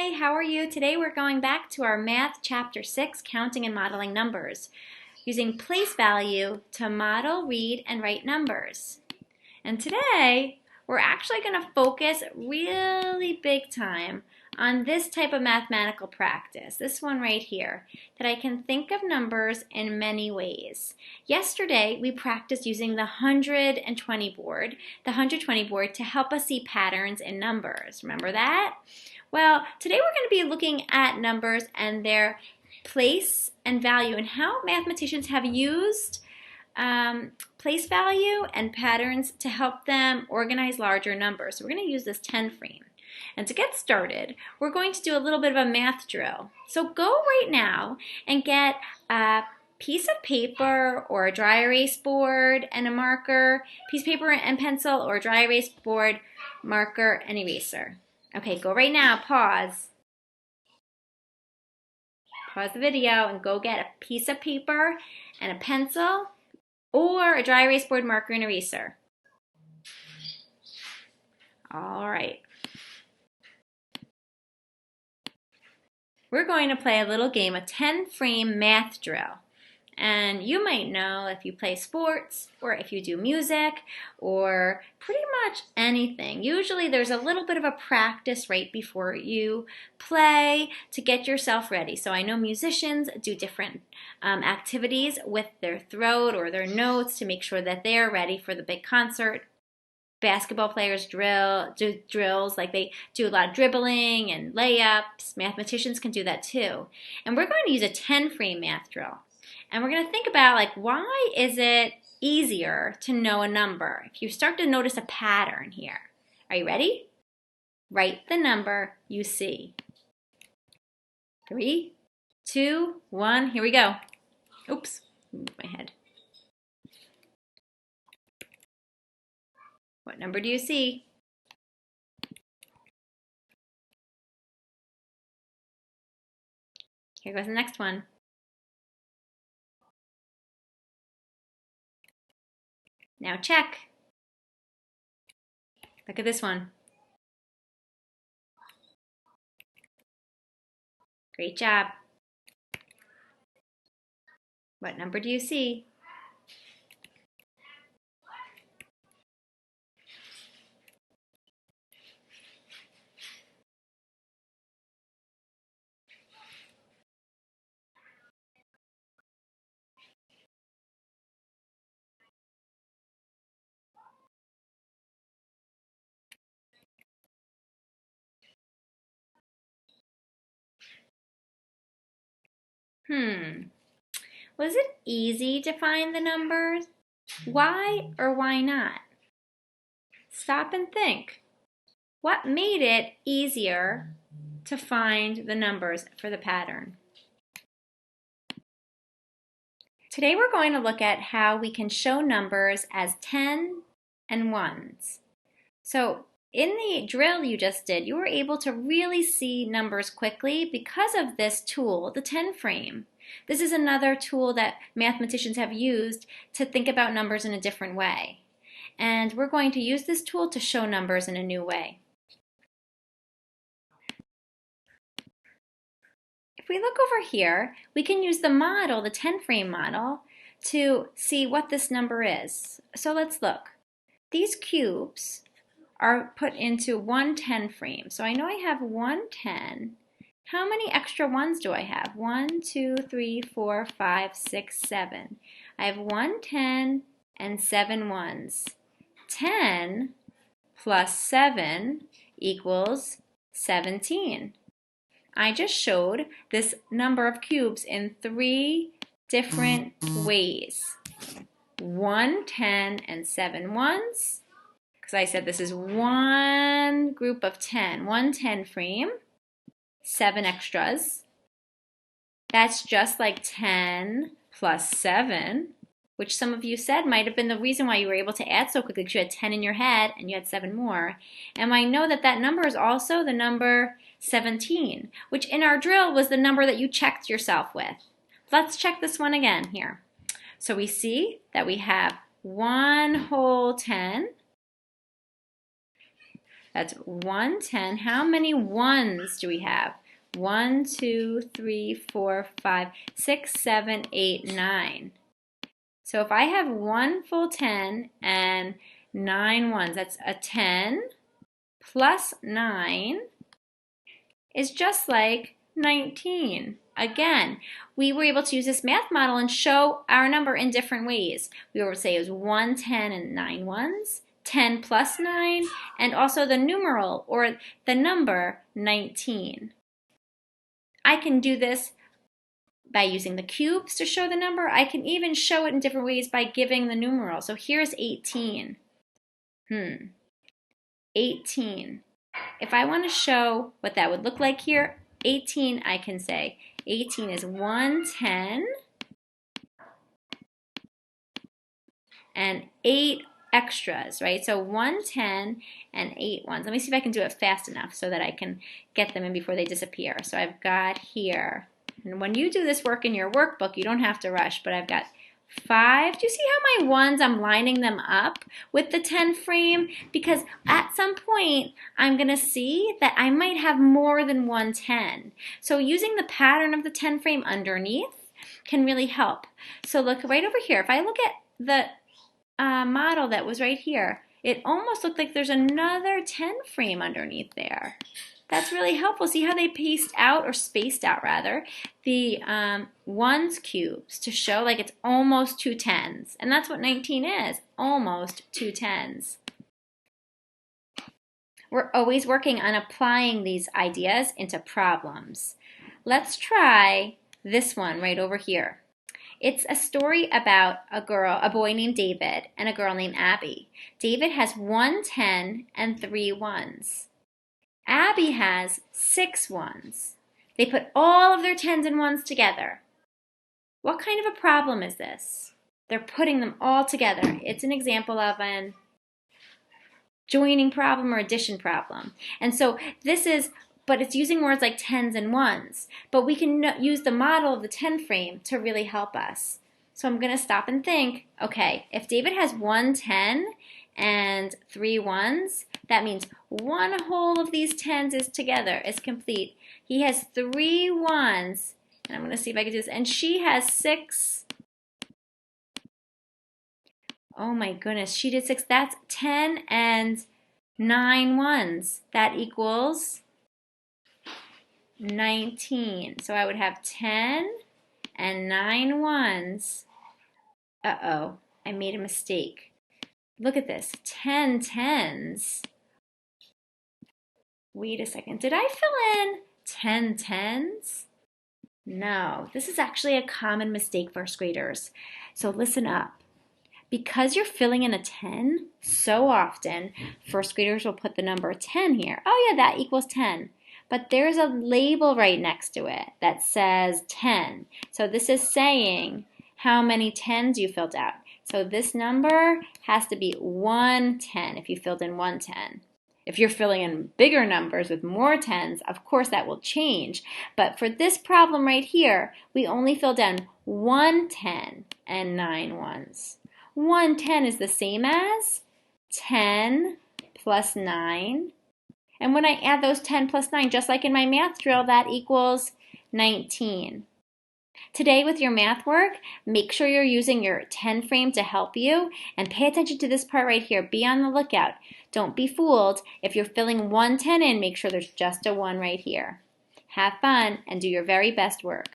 Hi, how are you? Today we're going back to our Math Chapter 6, Counting and Modeling Numbers, using place value to model, read, and write numbers. And today we're actually going to focus really big time on this type of mathematical practice, this one right here, that I can think of numbers in many ways. Yesterday we practiced using the 120 board, to help us see patterns in numbers. Remember that? Well, today we're going to be looking at numbers and their place and value and how mathematicians have used place value and patterns to help them organize larger numbers. So we're going to use this 10 frame. And to get started, we're going to do a little bit of a math drill. So go right now and get a piece of paper or a dry erase board and a marker, piece of paper and pencil, or a dry erase board, marker, and eraser. Okay, go right now, pause the video and go get a piece of paper and a pencil or a dry erase board, marker, and eraser. All right. We're going to play a little game, a 10-frame math drill. And you might know if you play sports or if you do music or pretty much anything. Usually there's a little bit of a practice right before you play to get yourself ready. So I know musicians do different activities with their throat or their notes to make sure that they're ready for the big concert. Basketball players do drills, like they do a lot of dribbling and layups. Mathematicians can do that too. And we're going to use a 10-frame math drill. And we're going to think about, like, why is it easier to know a number? If you start to notice a pattern here. Are you ready? Write the number you see. 3, 2, 1, here we go. Oops, moved my head. What number do you see? Here goes the next one. Now check. Look at this one. Great job. What number do you see? Was it easy to find the numbers? Why or why not? Stop and think. What made it easier to find the numbers for the pattern? Today we're going to look at how we can show numbers as 10 and 1s. So in the drill you just did, you were able to really see numbers quickly because of this tool, the 10 frame. This is another tool that mathematicians have used to think about numbers in a different way. And we're going to use this tool to show numbers in a new way. If we look over here, we can use the model, the 10 frame model, to see what this number is. So let's look. These cubes are put into one 10 frame. So I know I have one 10. How many extra ones do I have? 1, 2, 3, 4, 5, 6, 7. I have one 10 and 7 ones. 10 plus 7 equals 17. I just showed this number of cubes in 3 different ways. 1 10 and 7 ones, because I said this is one group of 10, one 10 frame, 7 extras. That's just like 10 plus 7, which some of you said might have been the reason why you were able to add so quickly, because you had 10 in your head and you had 7 more. And I know that that number is also the number 17, which in our drill was the number that you checked yourself with. Let's check this one again here. So we see that we have one whole 10 That's 110. How many ones do we have? 1, 2, 3, 4, 5, 6, 7, 8, 9. So if I have one full 10 and 9 ones, that's a 10 plus 9 is just like 19. Again, we were able to use this math model and show our number in different ways. We were able to say it was 110 and 9 ones, 10 plus 9, and also the numeral or the number 19. I can do this by using the cubes to show the number. I can even show it in different ways by giving the numeral. So here's 18. 18. If I want to show what that would look like here, 18, I can say 18 is 110 and 8 extras, right? So 110 and 8 ones. Let me see if I can do it fast enough so that I can get them in before they disappear. So I've got here, and when you do this work in your workbook, you don't have to rush, but I've got 5. Do you see how my ones, I'm lining them up with the 10 frame? Because at some point, I'm going to see that I might have more than one 10. So using the pattern of the 10 frame underneath can really help. So look right over here. If I look at the model that was right here, it almost looked like there's another 10 frame underneath there. That's really helpful. See how they spaced out rather, the ones cubes to show like it's almost 2 10s. And that's what 19 is, almost 2 10s. We're always working on applying these ideas into problems. Let's try this one right over here. It's a story about a boy named David and a girl named Abby. David has 1 10 and 3 ones. Abby has 6 ones. They put all of their 10s and 1s together. What kind of a problem is this? They're putting them all together. It's an example of an joining problem or addition problem. And so this is, but it's using words like 10s and 1s. But we can use the model of the 10 frame to really help us. So I'm going to stop and think, okay, if David has 1 10 and 3 1s, that means one whole of these 10s is together, is complete. He has 3 1s, and I'm going to see if I can do this, and she has 6. Oh my goodness, she did 6. That's 10 and 9 1s. That equals 19. So I would have 10 and 9 1s. Uh-oh, I made a mistake. Look at this, 10 10s. Wait a second, did I fill in 10 10s? No, this is actually a common mistake, first graders. So listen up. Because you're filling in a 10 so often, first graders will put the number 10 here. Oh yeah, that equals 10. But there's a label right next to it that says 10. So this is saying how many 10s you filled out. So this number has to be 110 if you filled in 110. If you're filling in bigger numbers with more 10s, of course that will change. But for this problem right here, we only filled in 110 and 9 1s. 110 is the same as 10 plus 9. And when I add those 10 plus 9, just like in my math drill, that equals 19. Today with your math work, make sure you're using your 10 frame to help you, and pay attention to this part right here. Be on the lookout. Don't be fooled. If you're filling 110 in, make sure there's just a 1 right here. Have fun and do your very best work.